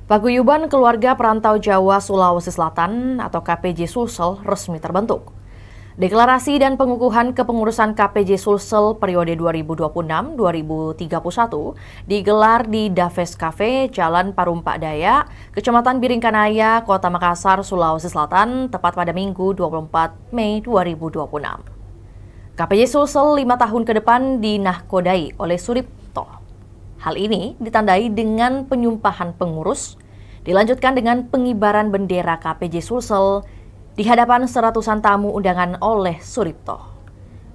Paguyuban Keluarga Perantau Jawa Sulawesi Selatan atau KPJ Sulsel resmi terbentuk. Deklarasi dan pengukuhan kepengurusan KPJ Sulsel periode 2026-2031 digelar di Daves Cafe, Jalan Parumpak Dayak, Kecamatan Biringkanaya, Kota Makassar, Sulawesi Selatan, tepat pada Minggu 24 Mei 2026. KPJ Sulsel 5 tahun ke depan dinahkodai oleh Suripto. Hal ini ditandai dengan penyumpahan pengurus, dilanjutkan dengan pengibaran bendera KPJ Sulsel di hadapan seratusan tamu undangan oleh Suripto.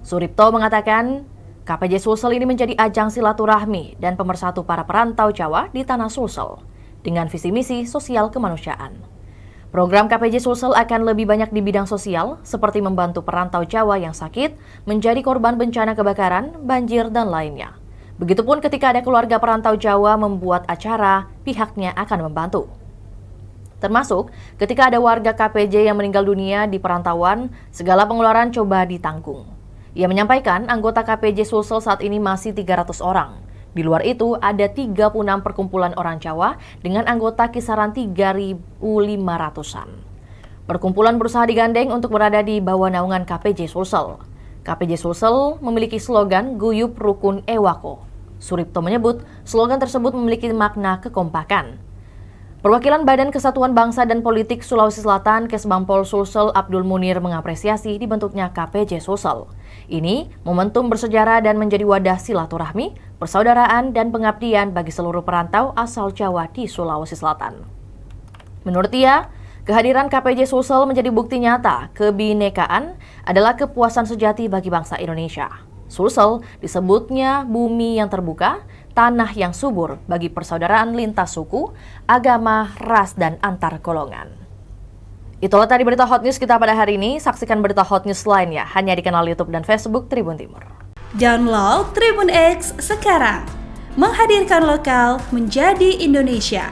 Suripto mengatakan, KPJ Sulsel ini menjadi ajang silaturahmi dan pemersatu para perantau Jawa di tanah Sulsel dengan visi misi sosial kemanusiaan. Program KPJ Sulsel akan lebih banyak di bidang sosial, seperti membantu perantau Jawa yang sakit, menjadi korban bencana kebakaran, banjir, dan lainnya. Begitupun ketika ada keluarga perantau Jawa membuat acara, pihaknya akan membantu. Termasuk ketika ada warga KPJ yang meninggal dunia di perantauan, segala pengeluaran coba ditanggung. Ia menyampaikan anggota KPJ Sulsel saat ini masih 300 orang. Di luar itu ada 36 perkumpulan orang Jawa dengan anggota kisaran 3.500-an. Perkumpulan berusaha digandeng untuk berada di bawah naungan KPJ Sulsel. KPJ Sulsel memiliki slogan Guyup Rukun Ewako. Suripto menyebut slogan tersebut memiliki makna kekompakan. Perwakilan Badan Kesatuan Bangsa dan Politik Sulawesi Selatan Kesbangpol Sulsel Abdul Munir mengapresiasi dibentuknya KPJ Sulsel. Ini momentum bersejarah dan menjadi wadah silaturahmi, persaudaraan, dan pengabdian bagi seluruh perantau asal Jawa di Sulawesi Selatan. Menurut dia, kehadiran KPJ Sulsel menjadi bukti nyata kebinekaan adalah kepuasan sejati bagi bangsa Indonesia. Sulsel disebutnya bumi yang terbuka, tanah yang subur bagi persaudaraan lintas suku, agama, ras, dan antar golongan. Itulah tadi berita hot news kita pada hari ini. Saksikan berita hot news lainnya hanya di kanal YouTube dan Facebook Tribun Timur. Download Tribun X sekarang, menghadirkan lokal menjadi Indonesia.